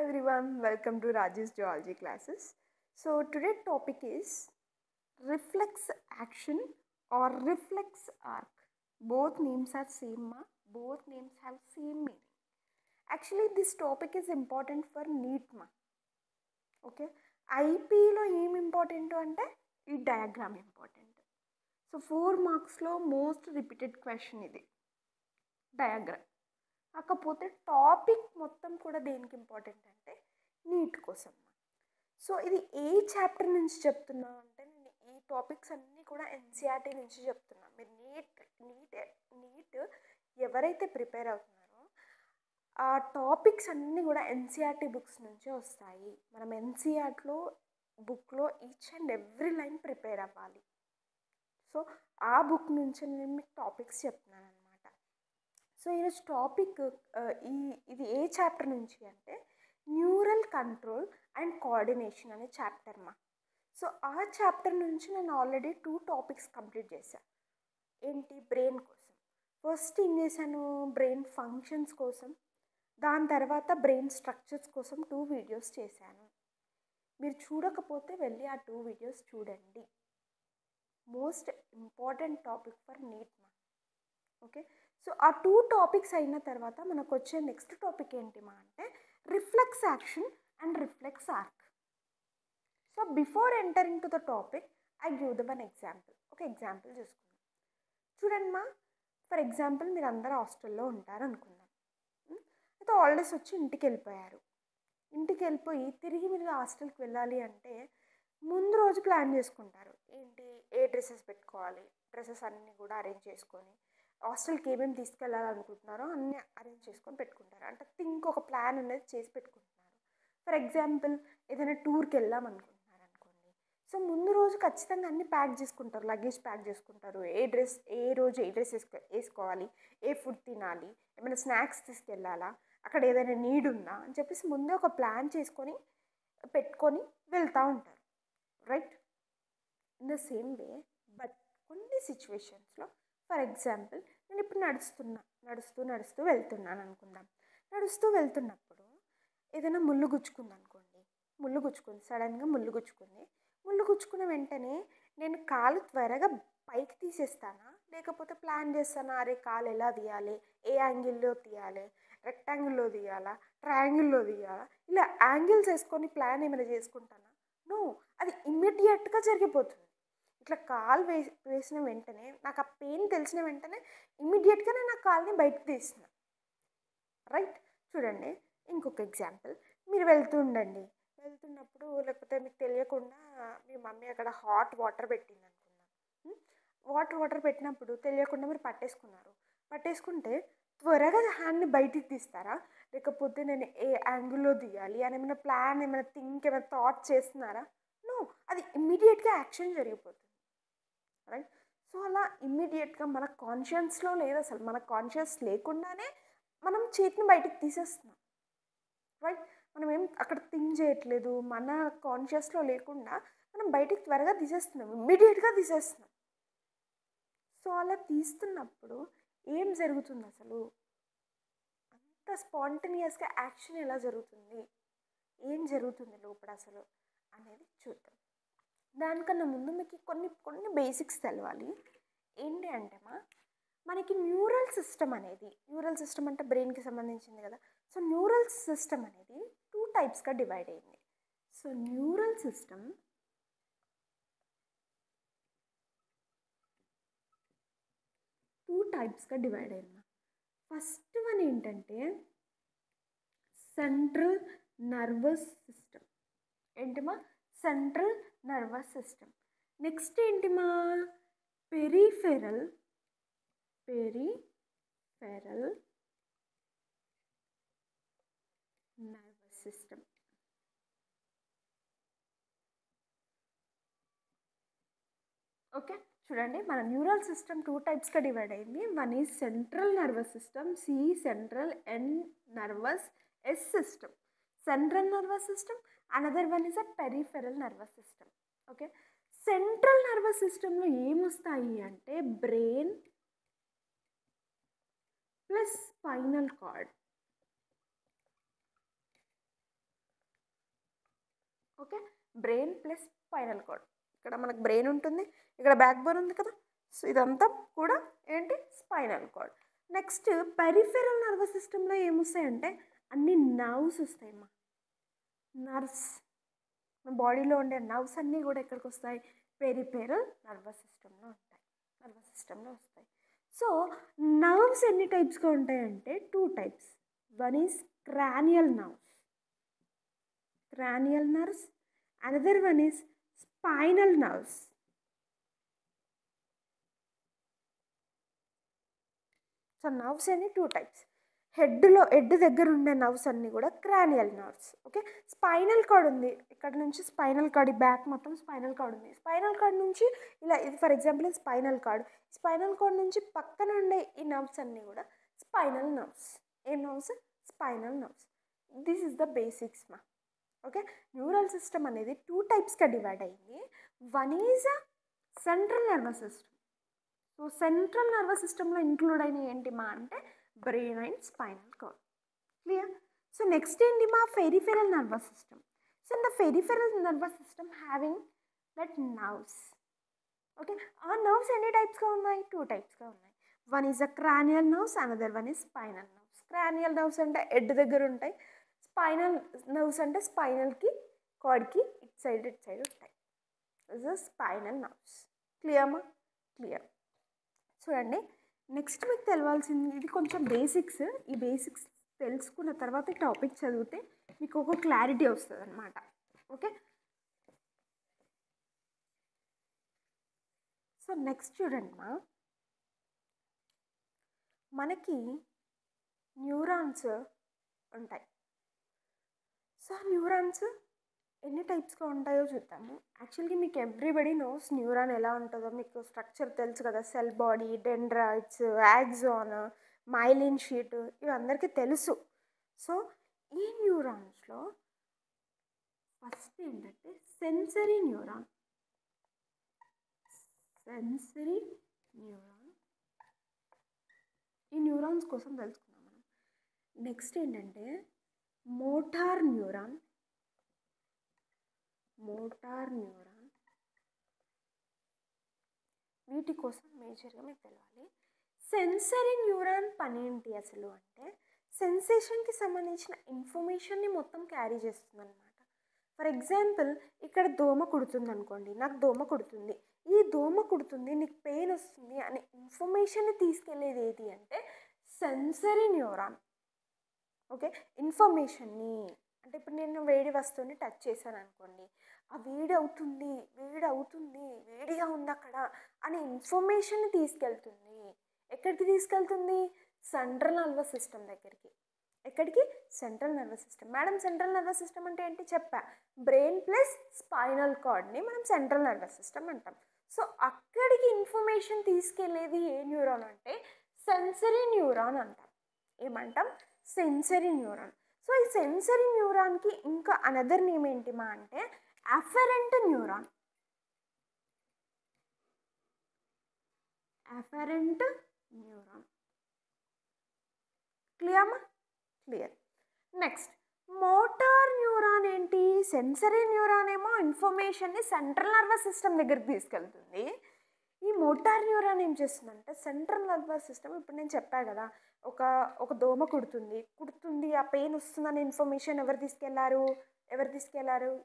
everyone, welcome to Raji's Geology classes. So today topic is reflex action or reflex arc. Both names are same, both names have same meaning. Actually this topic is important for NEET ma. Okay, IPలో ఏం important అంటే ఈ diagram important. So 4 మార్క్స్లో most repeated question ఇది diagram. కాకపోతే topic మొత్తం కూడా దేనికి important అంటే నీట్ కోసం. సో ఇది ఏ చాప్టర్ నుంచి చెప్తున్నా అంటే నేను ఈ టాపిక్స్ అన్నీ కూడా ఎన్సీఆర్టీ నుంచి చెప్తున్నా. మీరు నీట్ ఎవరైతే ప్రిపేర్ అవుతున్నారో ఆ టాపిక్స్ అన్నీ కూడా ఎన్సీఆర్టీ బుక్స్ నుంచే వస్తాయి. మనం ఎన్సీఆర్టీలో బుక్లో each and every line prepare అవ్వాలి. సో ఆ బుక్ నుంచి నేను మీకు టాపిక్స్ చెప్తున్నాను అనమాట. సో ఈరోజు టాపిక్ ఇది ఏ చాప్టర్ నుంచి అంటే న్యూరల్ కంట్రోల్ అండ్ కోఆర్డినేషన్ అనే చాప్టర్ మా. సో ఆ చాప్టర్ నుంచి నేను ఆల్రెడీ 2 టాపిక్స్ కంప్లీట్ చేశాను. ఏంటి? బ్రెయిన్ కోసం. ఫస్ట్ ఏం చేశాను? బ్రెయిన్ ఫంక్షన్స్ కోసం, దాని తర్వాత బ్రెయిన్ స్ట్రక్చర్స్ కోసం 2 వీడియోస్ చేశాను. మీరు చూడకపోతే వెళ్ళి ఆ 2 వీడియోస్ చూడండి. Most important topic for NEET మా. ఓకే, సో ఆ 2 టాపిక్స్ అయిన తర్వాత మనకు వచ్చే నెక్స్ట్ టాపిక్ ఏంటి మా అంటే reflex action and reflex arc. So before entering to the topic I give the one example. ఒక ఎగ్జాంపుల్ చూసుకుందాం. చూడండి మా, ఫర్ ఎగ్జాంపుల్ మీరు అందరూ హాస్టల్లో ఉంటారు అనుకుందాం. అయితే హాలిడేస్ వచ్చి ఇంటికి వెళ్ళిపోయారు. ఇంటికి వెళ్ళిపోయి తిరిగి మీరు హాస్టల్కి వెళ్ళాలి అంటే ముందు రోజు ప్లాన్ చేసుకుంటారు. ఏంటి? ఏ డ్రెస్సెస్ పెట్టుకోవాలి, డ్రెస్సెస్ అన్నీ కూడా అరేంజ్ చేసుకొని హాస్టల్కి ఏమేమి తీసుకెళ్ళాలనుకుంటున్నారో అన్నీ అరేంజ్ చేసుకొని పెట్టుకుంటారు. అంటే థింక్ ఒక ప్లాన్ అనేది చేసి పెట్టుకుంటున్నారు. ఫర్ ఎగ్జాంపుల్ ఏదైనా టూర్కి వెళ్దాం అనుకుంటున్నారు అనుకోండి. సో ముందు రోజు ఖచ్చితంగా అన్నీ ప్యాక్ చేసుకుంటారు, లగేజ్ ప్యాక్ చేసుకుంటారు. ఏ రోజు ఏ డ్రెస్ వేసుకోవాలి, ఏ ఫుడ్ తినాలి, ఏమైనా స్నాక్స్ తీసుకెళ్ళాలా, అక్కడ ఏదైనా నీడ్ ఉందా అని చెప్పేసి ముందే ఒక ప్లాన్ చేసుకొని పెట్టుకొని వెళ్తూ ఉంటారు. Right? In the same way but కొన్ని సిచ్యువేషన్స్లో, ఫర్ ఎగ్జాంపుల్ నేను ఇప్పుడు నడుస్తూ వెళ్తున్నాను అనుకుందాం. నడుస్తూ వెళ్తున్నప్పుడు ఏదైనా ముళ్ళు గుచ్చుకుంది అనుకోండి. సడన్గా ముళ్ళు గుచ్చుకున్న వెంటనే నేను కాలు త్వరగా పైకి తీసేస్తానా, లేకపోతే ప్లాన్ చేస్తానా? అరే కాలు ఎలా తీయాలి, ఏ యాంగిల్లో తీయాలి, రెక్టాంగిల్లో తీయాలా, ట్రయాంగిల్లో తీయాలా, ఇలా యాంగిల్స్ వేసుకొని ప్లాన్ ఏమైనా చేసుకుంటానా? నో, అది ఇమ్మీడియట్గా జరిగిపోతుంది. ఇట్లా కాలు వేసిన వెంటనే నాకు ఆ పెయిన్ తెలిసిన వెంటనే ఇమ్మీడియట్గా నేను ఆ కాల్ని బయటకు తీస్తున్నా. రైట్? చూడండి ఇంకొక ఎగ్జాంపుల్. మీరు వెళ్తున్నప్పుడు లేకపోతే మీకు తెలియకుండా మీ మమ్మీ అక్కడ హాట్ వాటర్ పెట్టింది అనుకుందాం. వాటర్ పెట్టినప్పుడు తెలియకుండా మీరు పట్టేసుకుంటే త్వరగా హ్యాండ్ని బయటికి తీస్తారా, లేకపోతే నేను ఏ యాంగిల్లో తీయాలి అని ఏమైనా ప్లాన్, ఏమైనా థాట్ చేస్తున్నారా? నో, అది ఇమ్మీడియట్గా యాక్షన్ జరిగిపోతుంది. రైట్? సో అలా ఇమ్మీడియట్గా మన కాన్షియస్లో లేదు, అసలు మన కాన్షియస్ లేకుండానే మనం చేతిని బయటికి తీసేస్తున్నాం. రైట్? మనం ఏం అక్కడ థింక్ చేయట్లేదు, మన కాన్షియస్లో లేకుండా మనం బయటికి త్వరగా తీసేస్తున్నాం, ఇమ్మీడియట్గా తీసేస్తున్నాం. సో అలా తీస్తున్నప్పుడు ఏం జరుగుతుంది అసలు? అంత స్పాంటేనియస్గా యాక్షన్ ఎలా జరుగుతుంది, ఏం జరుగుతుంది లోపల అసలు అనేది చూద్దాం. దానికన్నా ముందు మీకు కొన్ని బేసిక్స్ తెలవాలి. ఏంటి అంటే మనకి న్యూరల్ సిస్టమ్ అంటే బ్రెయిన్కి సంబంధించింది కదా. సో న్యూరల్ సిస్టమ్ అనేది 2 టైప్స్గా డివైడ్ అయింది. సో న్యూరల్ సిస్టమ్ డివైడ్ అయింది. ఫస్ట్ వన్ ఏంటంటే central nervous system. Central nervous system. Next ఏంటిమా? Peripheral nervous system. ఓకే, చూడండి మన న్యూరల్ సిస్టమ్ 2 టైప్స్గా డివైడ్ అయింది. One is central nervous system, C central, N nervous, S system. Central nervous system, another one is a peripheral nervous system. Okay, central nervous సిస్టంలో ఏమొస్తాయి అంటే brain plus spinal cord. Okay, brain plus spinal card. ఇక్కడ మనకు brain ఉంటుంది, ఇక్కడ back bone ఉంది కదా. So ఇదంతా కూడా ఏంటి, spinal cord. Next peripheral nervous సిస్టంలో ఏమొస్తాయంటే అన్ని నర్వ్స్ వస్తాయమ్మా. నర్వ్స్, మన బాడీలో ఉండే నర్వ్స్ అన్నీ కూడా ఎక్కడికి వస్తాయి, పెరిఫెరల్ నర్వస్ సిస్టంలో ఉంటాయి, నర్వస్ సిస్టంలో వస్తాయి. సో నర్వ్స్ ఎన్ని టైప్స్గా ఉంటాయంటే 2 types. One is cranial nerves, cranial nerves. Another one is spinal nerves. So nerves అన్ని 2 టైప్స్. హెడ్ దగ్గర ఉండే నర్వ్స్ అన్నీ కూడా cranial nerves. Okay, spinal cord ఉంది, ఇక్కడ నుంచి స్పైనల్ కార్డ్, ఈ బ్యాక్ మొత్తం స్పైనల్ కార్డ్ ఉంది. స్పైనల్ కార్డ్ నుంచి ఇలా, ఇది for example spinal cord. Spinal cord నుంచి పక్కన ఉండే ఈ నర్వ్స్ అన్నీ కూడా స్పైనల్ నర్వ్స్. ఏం nerves, spinal nerves. This is the basics మా. ఓకే, న్యూరల్ సిస్టమ్ అనేది 2 టైప్స్గా డివైడ్ అయ్యింది. One is central nervous system. So central nervous సిస్టంలో ఇంక్లూడ్ అయిన ఏంటి మా అంటే brain and spinal card. Clear. So next ఏంటి మా, peripheral nervous system. So in the peripheral nervous system having that nerves. Okay, ఆ నర్వ్స్ ఎన్ని టైప్స్గా ఉన్నాయి, 2 టైప్స్గా ఉన్నాయి. One is a cranial nerves, another one is spinal nerves. Cranial nerves అంటే head దగ్గర ఉంటాయి, spinal nerves అంటే స్పైనల్కి, కార్డ్కి ఇటు సైడ్ ఉంటాయి. This is spinal nerves. క్లియర్మా? క్లియర్. చూడండి, నెక్స్ట్ మీకు తెలవాల్సింది ఇది కొంచెం బేసిక్స్. ఈ బేసిక్స్ తెలుసుకున్న తర్వాత ఈ టాపిక్ చదివితే మీకు ఒక క్లారిటీ వస్తుంది అనమాట. ఓకే, సో నెక్స్ట్ చూడండి మా, మనకి న్యూరాన్స్ ఉంటాయి. సో న్యూరాన్స్ ఎన్ని టైప్స్గా ఉంటాయో చూద్దాము. యాక్చువల్గా మీకు ఎవ్రీబడి నోస్ న్యూరాన్ ఎలా ఉంటుందో, మీకు స్ట్రక్చర్ తెలుసు కదా, cell body, dendrites, axon, myelin sheet, ఇవి అందరికీ తెలుసు. సో ఈ న్యూరాన్స్లో ఫస్ట్ ఏంటంటే సెన్సరీ న్యూరాన్. సెన్సరీ న్యూరాన్, ఈ న్యూరాన్స్ కోసం తెలుసుకున్నాం మనం. నెక్స్ట్ ఏంటంటే మోటార్ న్యూరాన్. మోటార్ న్యూరాన్, వీటి కోసం మేజర్గా మీకు తెలియాలి. సెన్సరీ న్యూరాన్ పని ఏంటి అసలు అంటే సెన్సేషన్కి సంబంధించిన ఇన్ఫర్మేషన్ని మొత్తం క్యారీ చేస్తుంది అనమాట. ఫర్ ఎగ్జాంపుల్ ఇక్కడ దోమ కుడుతుంది అనుకోండి, నాకు దోమ కుడుతుంది, ఈ దోమ కుడుతుంది, నీకు పెయిన్ వస్తుంది అనే ఇన్ఫర్మేషన్ని తీసుకెళ్ళేది ఏది అంటే సెన్సరీ న్యూరాన్. ఓకే, ఇన్ఫర్మేషన్ని అంటే ఇప్పుడు నేను వేడి వస్తువుని టచ్ చేశాను అనుకోండి, ఆ వేడిగా ఉంది, వేడిగా ఉంది అక్కడ అనే ఇన్ఫర్మేషన్ తీసుకెళ్తుంది. ఎక్కడికి తీసుకెళ్తుంది, సెంట్రల్ నర్వస్ సిస్టమ్ దగ్గరికి. ఎక్కడికి, central nervous system. Madam central nervous system అంటే ఏంటి చెప్పా, బ్రెయిన్ ప్లస్ స్పైనల్ కార్డ్ని మనం సెంట్రల్ నర్వస్ సిస్టమ్ అంటాం. సో అక్కడికి ఇన్ఫర్మేషన్ తీసుకెళ్ళేది ఏ న్యూరాన్ అంటే సెన్సరీ న్యూరాన్ అంటాం. ఏమంటాం, సెన్సరీ న్యూరాన్. సో ఈ సెన్సరీ న్యూరాన్కి ఇంకా అనదర్ నేమ్ ఏంటి మా అంటే అఫరెంట్ న్యూరాన్. Afferent neuron. క్లియర్మా? క్లియర్. నెక్స్ట్ మోటార్ న్యూరాన్ ఏంటి, సెన్సరీ న్యూరాన్ ఏమో ఇన్ఫర్మేషన్ని సెంట్రల్ నర్వస్ సిస్టమ్ దగ్గరికి తీసుకెళ్తుంది. ఈ మోటార్ న్యూరాన్ ఏం చేస్తుందంటే సెంట్రల్ నర్వస్ సిస్టమ్, ఇప్పుడు నేను చెప్పాను కదా, ఒక దోమ కుడుతుంది, ఆ పెయిన్ వస్తుందనే ఇన్ఫర్మేషన్ ఎవరు తీసుకెళ్లారు,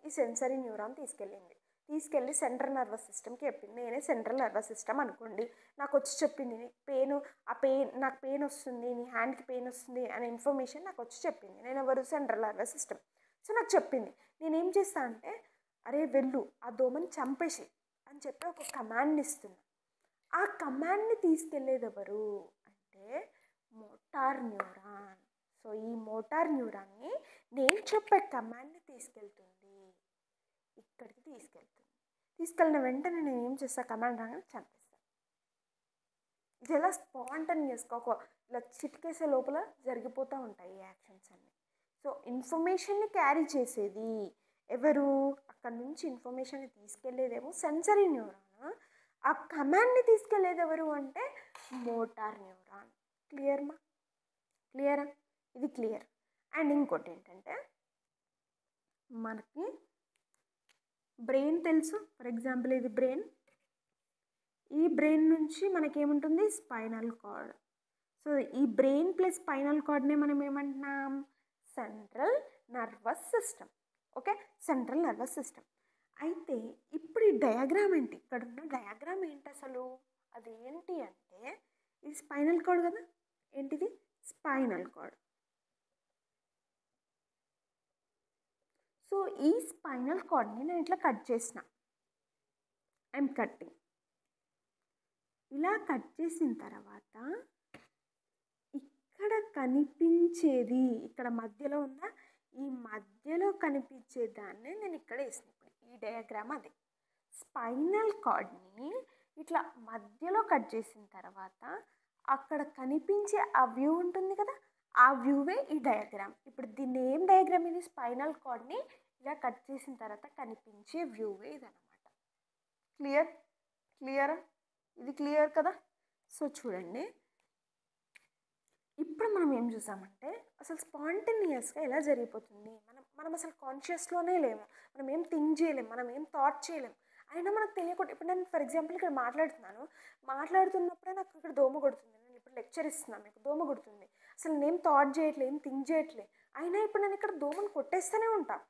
ఈ సెన్సరీ న్యూరాన్ తీసుకెళ్ళి సెంట్రల్ నర్వస్ సిస్టమ్కి చెప్పింది. నేనే సెంట్రల్ నర్వస్ సిస్టమ్ అనుకోండి, నాకు వచ్చి చెప్పింది నాకు పెయిన్ వస్తుంది, నీ హ్యాండ్కి పెయిన్ వస్తుంది అనే ఇన్ఫర్మేషన్ నాకు వచ్చి చెప్పింది. నేను ఎవరు, సెంట్రల్ నర్వస్ సిస్టమ్. సో నాకు చెప్పింది, నేనేం చేస్తా అంటే అరే వెళ్ళు ఆ దోమని చంపేసి అని చెప్పి ఒక కమాండ్ని ఇస్తున్నా. ఆ కమాండ్ని తీసుకెళ్ళేది ఎవరు అంటే మోటార్ న్యూరాన్. సో ఈ మోటార్ న్యూరాన్ని నేను చెప్పే కమాండ్ని తీసుకెళ్తుంది, ఇక్కడికి తీసుకెళ్ళిన వెంటనే నేను ఏం చేస్తా, కమాండ్ రాగానే చంపేస్తాను. ఇది ఎలా స్పాంటనియస్గా ఇలా చిటికేసే లోపల జరిగిపోతూ ఉంటాయి ఈ యాక్షన్స్ అన్నీ. సో ఇన్ఫర్మేషన్ని క్యారీ చేసేది ఎవరు, అక్కడ నుంచి ఇన్ఫర్మేషన్ని తీసుకెళ్ళేదేమో సెన్సరీ న్యూరాన్, ఆ కమాండ్ని తీసుకెళ్ళేది ఎవరు అంటే మోటార్ న్యూరాన్. క్లియరా? ఇది క్లియర్. అండ్ ఇంకోటి ఏంటంటే మనకి బ్రెయిన్ తెలుసు, ఫర్ ఎగ్జాంపుల్ ఇది బ్రెయిన్. ఈ బ్రెయిన్ నుంచి మనకేముంటుంది, స్పైనల్ కార్డ్. సో ఈ బ్రెయిన్ ప్లస్ స్పైనల్ కార్డ్నే మనం ఏమంటున్నాం, central nervous system. Okay, central nervous system. అయితే ఇప్పుడు ఈ డయాగ్రామ్ ఏంటి, ఇక్కడ ఉన్న డయాగ్రామ్ ఏంటి అసలు, అది ఏంటి అంటే ఇది స్పైనల్ కార్డ్ కదా, ఏంటిది స్పైనల్ కార్డ్. సో ఈ స్పైనల్ కార్డ్ని నేను ఇట్లా కట్ చేసిన, ఐఎమ్ కట్టింగ్. ఇలా కట్ చేసిన తర్వాత ఇక్కడ కనిపించేది, ఇక్కడ మధ్యలో ఉందా, ఈ మధ్యలో కనిపించే దాన్ని నేను ఇక్కడ వేసిన. ఈ డయాగ్రామ్ అది. స్పైనల్ కార్డ్ని ఇట్లా మధ్యలో కట్ చేసిన తర్వాత అక్కడ కనిపించే ఆ వ్యూ ఉంటుంది కదా, ఆ వ్యూవే ఈ డయాగ్రామ్. ఇప్పుడు దీన్ని ఏం డయాగ్రామ్, ఇది స్పైనల్ కార్డ్ని ఇలా కట్ చేసిన తర్వాత కనిపించే వ్యూవే ఇదన్నమాట. క్లియరా, ఇది క్లియర్ కదా. సో చూడండి, ఇప్పుడు మనం ఏం చూసామంటే అసలు స్పాంటేనియస్గా ఎలా జరిగిపోతుంది, మనం అసలు కాన్షియస్లోనే లేము, మనం ఏం థింక్ చేయలేము, మనం ఏం థాట్ చేయలేము, అయినా మనకు తెలియకుండా. ఇప్పుడు నేను ఫర్ ఎగ్జాంపుల్ ఇక్కడ మాట్లాడుతున్నప్పుడే నాకు ఇక్కడ దోమ కొడుతుంది, నేను ఇప్పుడు లెక్చర్ ఇస్తున్నాను, మీకు దోమ కొడుతుంది, అసలు నేను థాట్ చేయట్లేదు, ఏం థింక్ చేయట్లేదు, అయినా ఇప్పుడు నేను ఇక్కడ దోమను కొట్టేస్తూనే ఉంటాను,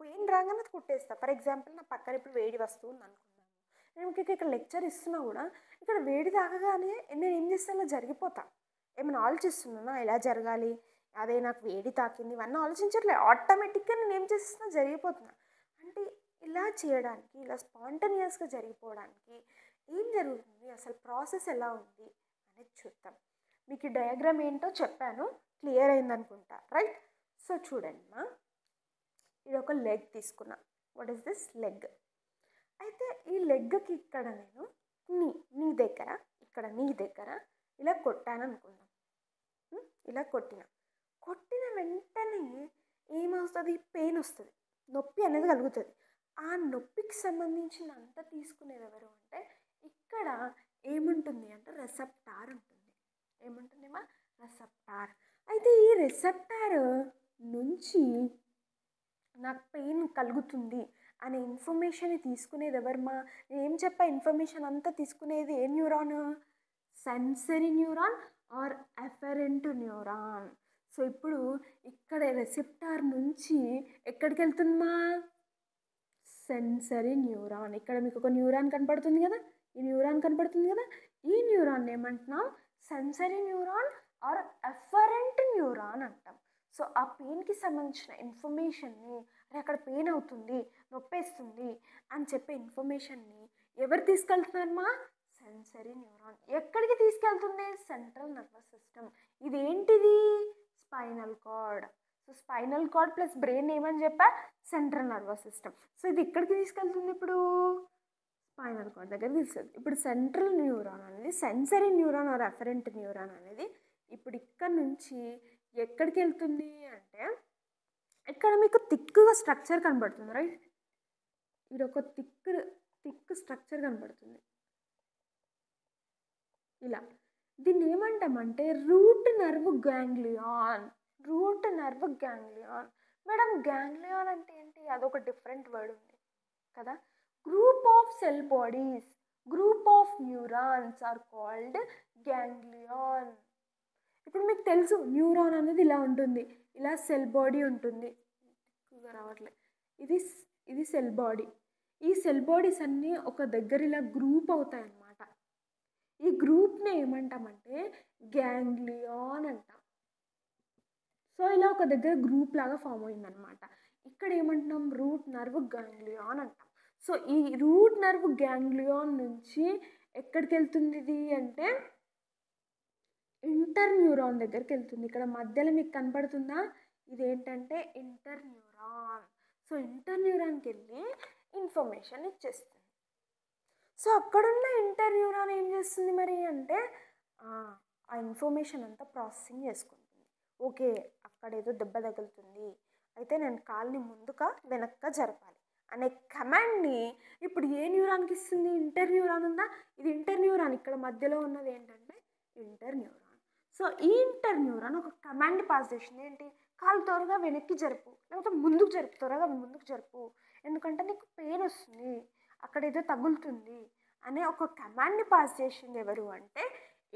పెయిన్ రాగానే కొట్టేస్తా. ఫర్ ఎగ్జాంపుల్ నా పక్కన ఇప్పుడు వేడి వస్తువు ఉంది అనుకున్నాను, నేను ఇక్కడ లెక్చర్ ఇస్తున్నా కూడా ఇక్కడ వేడి తాగగానే నేను ఏం చేస్తానో జరిగిపోతా, ఏమైనా ఆలోచిస్తున్నానా ఎలా జరగాలి, అదే నాకు వేడి తాకింది, ఇవన్నీ ఆలోచించట్లేదు, ఆటోమేటిక్గా నేను ఏం చేస్తున్నా జరిగిపోతున్నా. అంటే ఇలా చేయడానికి, ఇలా స్పాంటేనియస్గా జరిగిపోవడానికి ఏం జరుగుతుంది, అసలు ప్రాసెస్ ఎలా ఉంది అనేది చూద్దాం. మీకు ఈ డయాగ్రామ్ ఏంటో చెప్పాను, క్లియర్ అయిందనుకుంటా, రైట్. సో చూడండి మా, ఇది ఒక లెగ్ తీసుకున్నా. What is this, leg. అయితే ఈ లెగ్కి ఇక్కడ నేను నీ దగ్గర, ఇక్కడ నీ దగ్గర ఇలా కొట్టాను అనుకుందాం. ఇలా కొట్టిన వెంటనే ఏమవుతుంది, పెయిన్ వస్తుంది, నొప్పి అనేది కలుగుతుంది. ఆ నొప్పికి సంబంధించినంత తీసుకునేది ఎవరు అంటే ఇక్కడ ఏముంటుంది అంటే రెసెప్టార్ ఉంటుంది. ఏముంటుందేమా, రెసెప్టార్. అయితే ఈ రెసెప్టార్ నుంచి నాకు పెయిన్ కలుగుతుంది అనే ఇన్ఫర్మేషన్ తీసుకునేది ఎవరమ్మా, నేను ఏం చెప్పా, ఇన్ఫర్మేషన్ అంతా తీసుకునేది ఏ neuron, sensory neuron or efferent neuron. So ఇప్పుడు ఇక్కడ రెసెప్టార్ నుంచి ఎక్కడికి వెళ్తుందమ్మా, సెన్సరీ న్యూరాన్. ఇక్కడ మీకు ఒక న్యూరాన్ కనపడుతుంది కదా, ఈ న్యూరాన్ కనపడుతుంది కదా, ఈ న్యూరాన్ ఏమంటున్నాం, sensory neuron or efferent neuron అంటాం. సో ఆ పెయిన్కి సంబంధించిన ఇన్ఫర్మేషన్ని, అక్కడ పెయిన్ అవుతుంది, నొప్పేస్తుంది అని చెప్పే ఇన్ఫర్మేషన్ని ఎవరు తీసుకెళ్తున్నారమ్మా, సెన్సరీ న్యూరాన్. ఎక్కడికి తీసుకెళ్తుంది, సెంట్రల్ నర్వస్ సిస్టమ్. ఇదేంటిది, spinal cord. So spinal cord plus brain ఏమని చెప్పా, సెంట్రల్ నర్వస్ సిస్టమ్. సో ఇది ఎక్కడికి తీసుకెళ్తుంది, ఇప్పుడు స్పైనల్ కార్డ్ దగ్గర తీసుకెళ్తుంది. ఇప్పుడు సెంట్రల్ న్యూరాన్ అనేది, sensory neuron or efferent neuron అనేది ఇప్పుడు ఇక్కడ నుంచి ఎక్కడికి వెళ్తుంది అంటే, ఇక్కడ మీకు థిక్గా స్ట్రక్చర్ కనబడుతుంది, రైట్. ఇది ఒక థిక్ స్ట్రక్చర్ కనబడుతుంది ఇలా. దీన్ని ఏమంటామంటే root nerve ganglion. Root nerve ganglion. Madam ganglion అంటే ఏంటి, అదొక డిఫరెంట్ వర్డ్ ఉంది కదా. Group of cell bodies, group of neurons are called ganglion. ఇప్పుడు మీకు తెలుసు న్యూరాన్ అనేది ఇలా ఉంటుంది, ఇలా సెల్ బాడీ ఉంటుంది, రావట్లే, ఇది సెల్ బాడీ. ఈ సెల్ బాడీస్ అన్నీ ఒక దగ్గర ఇలా గ్రూప్ అవుతాయి అన్నమాట. ఈ గ్రూప్ని ఏమంటామంటే గ్యాంగ్లియాన్ అంటాం. సో ఇలా ఒక దగ్గర గ్రూప్ లాగా ఫామ్ అయిందనమాట. ఇక్కడ ఏమంటున్నాం, రూట్ నర్వ్ గ్యాంగ్లియాన్ అంటాం. సో ఈ రూట్ నర్వ్ గ్యాంగ్లియాన్ నుంచి ఎక్కడికి వెళ్తుంది ఇది అంటే ఇంటర్ న్యూరాన్ దగ్గరికి వెళ్తుంది. ఇక్కడ మధ్యలో మీకు కనపడుతుందా, ఇదేంటంటే ఇంటర్ న్యూరాన్. సో ఇంటర్ న్యూరాన్కి వెళ్ళి ఇన్ఫర్మేషన్ ఇచ్చేస్తుంది. సో అక్కడున్న ఇంటర్ న్యూరాన్ ఏం చేస్తుంది మరి అంటే ఆ ఇన్ఫర్మేషన్ అంతా ప్రాసెసింగ్ చేసుకుంటుంది. ఓకే, అక్కడ ఏదో దెబ్బ తగులుతుంది, అయితే నేను కాల్ని ముందుగా వెనక్గా జరపాలి అనే కమాండ్ని ఇప్పుడు ఏ న్యూరాన్కి ఇస్తుంది, ఇంటర్ న్యూరాన్ ఉందా, ఇది ఇంటర్ న్యూరాన్. ఇక్కడ మధ్యలో ఉన్నది ఏంటంటే ఇంటర్ న్యూరాన్. సో ఈ ఇంటర్ న్యూరాన్ ఒక కమాండ్ పాస్ చేసింది, ఏంటి కాలు త్వరగా వెనక్కి జరుపు, లేకపోతే ముందుకు జరుపు, త్వరగా ముందుకు జరుపు, ఎందుకంటే నీకు పెయిన్ వస్తుంది, అక్కడ ఏదో తగులుతుంది అనే ఒక కమాండ్ని పాస్ చేసింది ఎవరు అంటే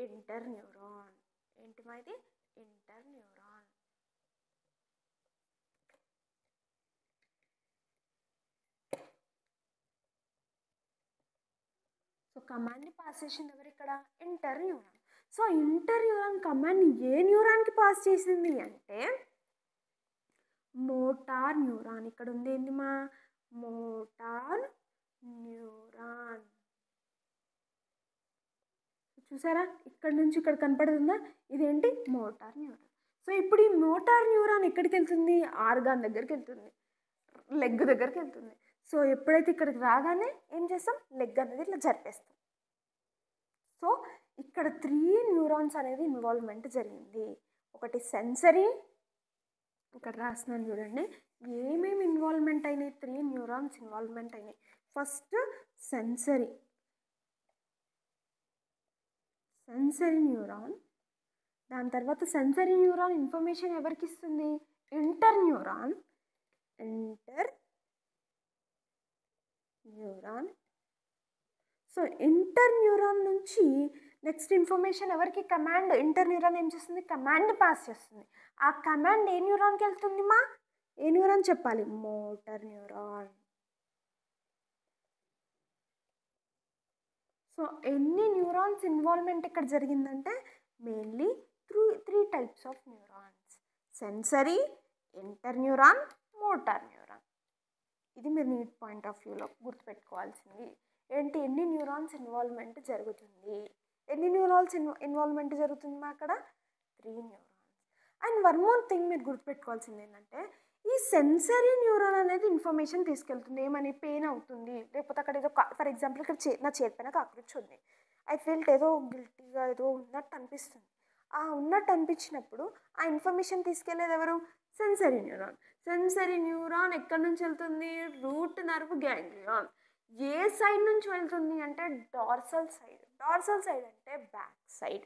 ఇంటర్ న్యూరాన్. ఏంటి మా ఇది? Inter neuron. సో కమాండ్ని పాస్ చేసింది ఎవరు ఇక్కడ? Inter neuron. So inter neuron కమాండ్ని ఏ న్యూరాన్కి పాస్ చేసింది అంటే మోటార్ న్యూరాన్. ఇక్కడ ఉంది ఏంది మా? Motor neuron. చూసారా, ఇక్కడ నుంచి ఇక్కడ కనపడుతుందా? ఇదేంటి? Motor neuron. సో ఇప్పుడు ఈ మోటార్ న్యూరాన్ ఎక్కడికి వెళ్తుంది? ఆర్గాన్ దగ్గరికి వెళ్తుంది, లెగ్ దగ్గరికి వెళ్తుంది. సో ఎప్పుడైతే ఇక్కడికి రాగానే ఏం చేస్తాం? లెగ్ అనేది ఇట్లా జరిపేస్తాం. సో ఇక్కడ 3 న్యూరాన్స్ అనేది ఇన్వాల్వ్మెంట్ జరిగింది. ఒకటి సెన్సరీ, ఇక్కడ రాస్తున్నాను చూడండి ఏమేమి ఇన్వాల్వ్మెంట్ అయినాయి. 3 న్యూరాన్స్ ఇన్వాల్వ్మెంట్ అయినాయి. First sensory neuron. దాని తర్వాత సెన్సరీ న్యూరాన్ ఇన్ఫర్మేషన్ ఎవరికి ఇస్తుంది? Inter neuron. So inter neuron నుంచి నెక్స్ట్ ఇన్ఫర్మేషన్ ఎవరికి? కమాండ్. ఇంటర్ న్యూరాన్ ఏం చేస్తుంది? కమాండ్ పాస్ చేస్తుంది. ఆ కమాండ్ ఏ న్యూరాన్కి వెళ్తుంది మా? ఏ న్యూరాన్ చెప్పాలి? Motor neuron. సో ఎన్ని న్యూరాన్స్ ఇన్వాల్వ్మెంట్ ఇక్కడ జరిగిందంటే mainly 3 types of neurons: sensory, inter neuron, motor neuron. ఇది మీరు నీట్ పాయింట్ ఆఫ్ వ్యూలో గుర్తుపెట్టుకోవాల్సింది. ఏంటి? ఎన్ని న్యూరాన్స్ ఇన్వాల్వ్మెంట్ జరుగుతుంది? ఎన్ని న్యూరాన్స్ ఇన్వాల్వ్మెంట్ జరుగుతుంది మా అక్కడ? 3 neurons. And one more thing మీరు గుర్తుపెట్టుకోవాల్సింది ఏంటంటే ఈ సెన్సరీ న్యూరాన్ అనేది ఇన్ఫర్మేషన్ తీసుకెళ్తుంది. ఏమని? పెయిన్ అవుతుంది, లేకపోతే అక్కడ ఏదో ఫర్ ఎగ్జాంపుల్ ఇక్కడ నా చేతి పైన కాక్రోచ్ ఉంది, ఐ ఫీల్ట్ ఏదో గిల్టీగా ఏదో ఉన్నట్టు అనిపిస్తుంది. ఆ ఉన్నట్టు అనిపించినప్పుడు ఆ ఇన్ఫర్మేషన్ తీసుకెళ్లేది ఎవరు? Sensory neuron. సెన్సరీ న్యూరాన్ ఎక్కడి నుంచి వెళ్తుంది? Root nerve ganglion. ఏ సైడ్ నుంచి వెళ్తుంది అంటే డార్సల్ సైడ్. డార్సల్ సైడ్ అంటే బ్యాక్ సైడ్.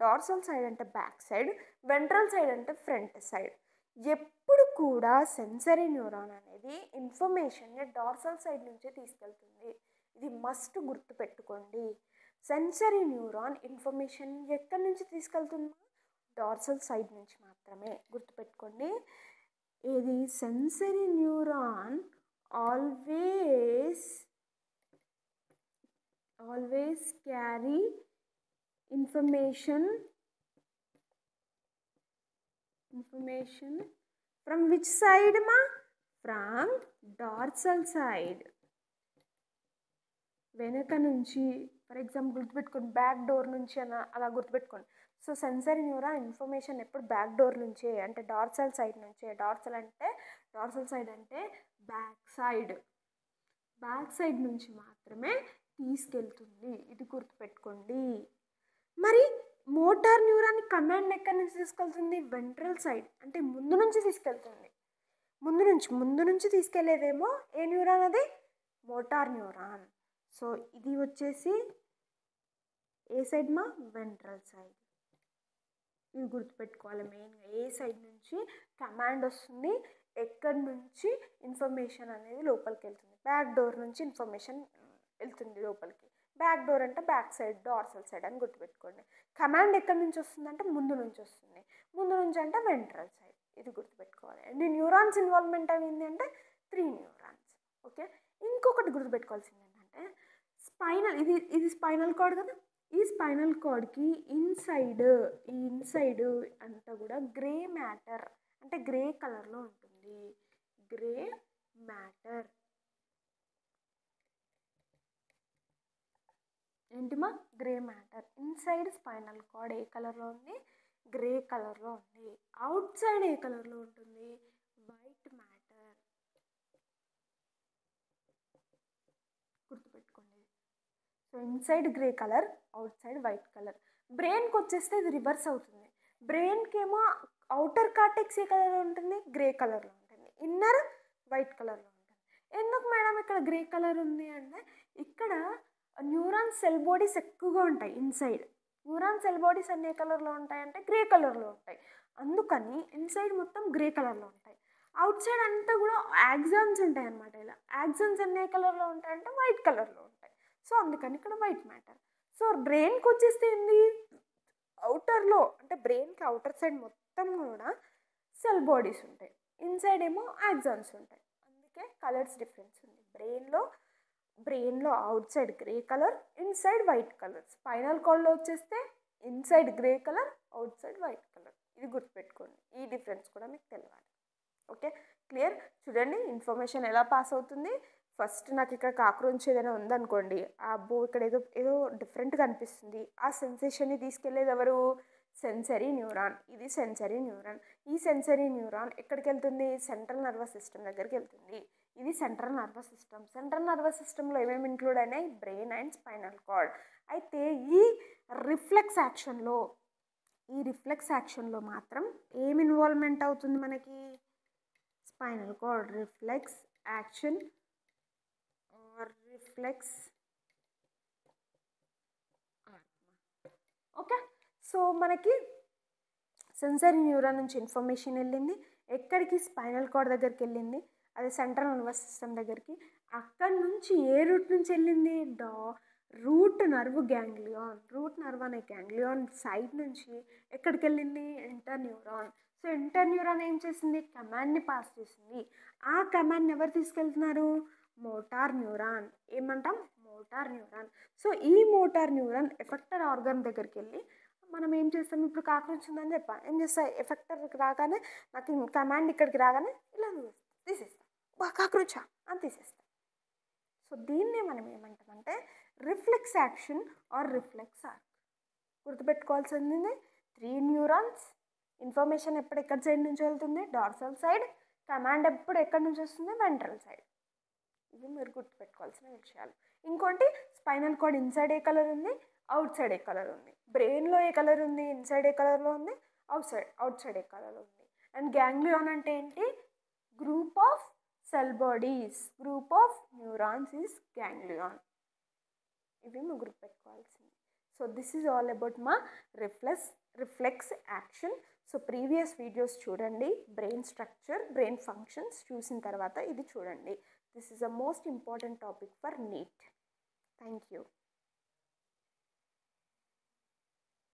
డార్సల్ సైడ్ అంటే బ్యాక్ సైడ్, వెంట్రల్ సైడ్ అంటే ఫ్రంట్ సైడ్. ఎప్పుడు కూడా సెన్సరీ న్యూరాన్ అనేది ఇన్ఫర్మేషన్ని డార్సల్ సైడ్ నుంచే తీసుకెళ్తుంది. ఇది మస్ట్ గుర్తుపెట్టుకోండి. సెన్సరీ న్యూరాన్ ఇన్ఫర్మేషన్ ఎక్కడి నుంచి తీసుకెళ్తుందా? డార్సల్ సైడ్ నుంచి మాత్రమే. గుర్తుపెట్టుకోండి. ఇది sensory neuron always carry information from which side ma? From dorsal side. వెనక నుంచి, ఫర్ ఎగ్జాంపుల్ గుర్తుపెట్టుకోండి, బ్యాక్ డోర్ నుంచి అలా గుర్తుపెట్టుకోండి. సో సెన్సరీ న్యూరాన్ ఇన్ఫర్మేషన్ ఎప్పుడు బ్యాక్ డోర్ నుంచే, అంటే డార్సల్ సైడ్ నుంచే. డార్సల్ సైడ్ అంటే బ్యాక్ సైడ్ నుంచి మాత్రమే తీసుకెళ్తుంది. ఇది గుర్తుపెట్టుకోండి. మరి మోటార్ న్యూరాన్ కమాండ్ ఎక్కడి నుంచి తీసుకెళ్తుంది? వెంట్రల్ సైడ్, అంటే ముందు నుంచి తీసుకెళ్తుంది. ముందు నుంచి తీసుకెళ్లేదేమో ఏ న్యూరాన్? అది మోటార్ న్యూరాన్. సో ఇది వచ్చేసి ఏ సైడ్ మా? Ventral side. ఇది గుర్తుపెట్టుకోవాలి మెయిన్గా. ఏ సైడ్ నుంచి కమాండ్ వస్తుంది, ఎక్కడి నుంచి ఇన్ఫర్మేషన్ అనేది లోపలికి వెళ్తుంది? బ్యాక్ డోర్ నుంచి ఇన్ఫర్మేషన్ వెళ్తుంది లోపలికి. బ్యాక్ డోర్ అంటే బ్యాక్ సైడ్, డార్సల్ సైడ్ అని గుర్తుపెట్టుకోండి. కమాండ్ ఎక్కడి నుంచి వస్తుందంటే ముందు నుంచి వస్తుంది. ముందు నుంచి అంటే వెంట్రల్ సైడ్. ఇది గుర్తుపెట్టుకోవాలి. ఎన్ని న్యూరాన్స్ ఇన్వాల్వ్మెంట్ అయింది అంటే 3 న్యూరాన్స్. ఓకే. ఇంకొకటి గుర్తుపెట్టుకోవాల్సింది ఏంటంటే స్పైనల్, ఇది స్పైనల్ కార్డ్ కదా. ఈ స్పైనల్ కార్డ్కి ఇన్సైడ్ అంతా కూడా గ్రే మ్యాటర్, అంటే గ్రే కలర్లో ఉంటుంది. గ్రే మ్యాటర్ ఏంటిమా? Grey matter. Inside spinal cord ఏ కలర్లో ఉంది? గ్రే కలర్లో ఉంది. అవుట్ సైడ్ ఏ కలర్లో ఉంటుంది? White matter. గుర్తుపెట్టుకోండి. So inside grey colour, outside white colour. బ్రెయిన్కి వచ్చేస్తే ఇది రివర్స్ అవుతుంది. బ్రెయిన్కి ఏమో అవుటర్ కార్టెక్స్ ఏ కలర్లో ఉంటుంది? గ్రే కలర్లో ఉంటుంది. ఇన్నర్ వైట్ కలర్లో ఉంటుంది. ఎందుకు మేడం ఇక్కడ గ్రే కలర్ ఉంది అంటే ఇక్కడ న్యూరాన్ సెల్ బాడీస్ ఎక్కువగా ఉంటాయి ఇన్సైడ్. న్యూరాన్ సెల్ బాడీస్ అన్ని ఏ కలర్లో ఉంటాయంటే గ్రే కలర్లో ఉంటాయి. అందుకని ఇన్సైడ్ మొత్తం గ్రే కలర్లో ఉంటాయి. అవుట్ సైడ్ అంతా కూడా యాక్సాన్స్ ఉంటాయి అన్నమాట. ఇలా యాక్సాన్స్ అన్ని ఏ కలర్లో ఉంటాయంటే వైట్ కలర్లో ఉంటాయి. సో అందుకని ఇక్కడ వైట్ మ్యాటర్. సో బ్రెయిన్కి వచ్చేస్తే ఏంది, అవుటర్లో అంటే బ్రెయిన్కి అవుటర్ సైడ్ మొత్తం కూడా సెల్ బాడీస్ ఉంటాయి, ఇన్సైడ్ ఏమో యాక్సాన్స్ ఉంటాయి. అందుకే కలర్స్ డిఫరెన్స్ ఉంది. బ్రెయిన్లో out side grey colour, inside white colour. Spinal కార్డ్లో వచ్చేస్తే inside grey colour, outside white colour. ఇది గుర్తుపెట్టుకోండి, ఈ డిఫరెన్స్ కూడా మీకు తెలియాలి. Okay, clear? చూడండి ఇన్ఫర్మేషన్ ఎలా పాస్ అవుతుంది. ఫస్ట్ నాకు ఇక్కడ కాక్రోచ్ ఏదైనా ఉందనుకోండి, అబ్బో ఇక్కడ ఏదో ఏదో డిఫరెంట్గా అనిపిస్తుంది. ఆ సెన్సేషన్ని తీసుకెళ్ళేది ఎవరు? Sensory neuron. ఇది సెన్సరీ న్యూరాన్. ఈ సెన్సరీ న్యూరాన్ ఎక్కడికి వెళ్తుంది? సెంట్రల్ నర్వస్ సిస్టమ్ దగ్గరికి వెళ్తుంది. ఇది central nervous system. Central nervous సిస్టంలో ఏమేమి ఇంక్లూడ్ అయినాయి? Brain and spinal cord. అయితే ఈ రిఫ్లెక్స్ యాక్షన్లో మాత్రం ఏం ఇన్వాల్వ్మెంట్ అవుతుంది మనకి? Spinal cord. Reflex action or reflex arc. Okay, so మనకి సెన్సరీ న్యూరాన్ నుంచి ఇన్ఫర్మేషన్ వెళ్ళింది ఎక్కడికి? స్పైనల్ కార్డ్ దగ్గరికి వెళ్ళింది, అది సెంట్రల్ నర్వస్ సిస్టమ్ దగ్గరికి. అక్కడి నుంచి ఏ రూట్ నుంచి వెళ్ళింది? Root nerve ganglion. Root nerve అనే గ్యాంగ్లియాన్ సైడ్ నుంచి ఎక్కడికి వెళ్ళింది? Inter neuron. So inter neuron ఏం చేసింది? కమాండ్ని పాస్ చేసింది. ఆ కమాండ్ని ఎవరు తీసుకెళ్తున్నారు? Motor neuron. ఏమంటాం? Motor neuron. సో ఈ మోటార్ న్యూరాన్ ఎఫెక్టర్ ఆర్గన్ దగ్గరికి వెళ్ళి మనం ఏం చేస్తాం? ఇప్పుడు కాక్రోచ్ ఉందని చెప్పాను, ఏం చేస్తా? ఎఫెక్టర్కి రాగానే నాకు కమాండ్ ఇక్కడికి రాగానే ఇలా తీసేస్తాం, కాక్రోచా అని తీసేస్తాం. సో దీన్నే మనం ఏమంటామంటే reflex action or reflex arc. గుర్తుపెట్టుకోవాల్సింది 3 న్యూరాన్స్. ఇన్ఫర్మేషన్ ఎప్పుడు ఎక్కడి సైడ్ నుంచి వెళ్తుంది? Dorsal side. కమాండ్ ఎప్పుడు ఎక్కడి నుంచి వస్తుంది? Ventral side. ఇవి మీరు గుర్తుపెట్టుకోవాల్సిన విషయాలు. ఇంకోటి, స్పైనల్ కార్డ్ ఇన్సైడ్ ఏ కలర్ ఉంది, అవుట్ సైడ్ ఏ కలర్ ఉంది. బ్రెయిన్లో ఏ కలర్ ఉంది? ఇన్సైడ్ ఏ కలర్లో ఉంది, అవుట్ సైడ్ ఏ కలర్లో ఉంది. అండ్ గ్యాంగ్లియాన్ అంటే ఏంటి? Group of cell bodies. Group of neurons is ganglion. ఇవి మీరు గుర్తుపెట్టుకోవాల్సింది. So this is all about మా reflex action. So previous videos చూడండి, బ్రెయిన్ స్ట్రక్చర్, బ్రెయిన్ ఫంక్షన్స్ చూసిన తర్వాత ఇది చూడండి. This is a most important topic for NEET. Thank you.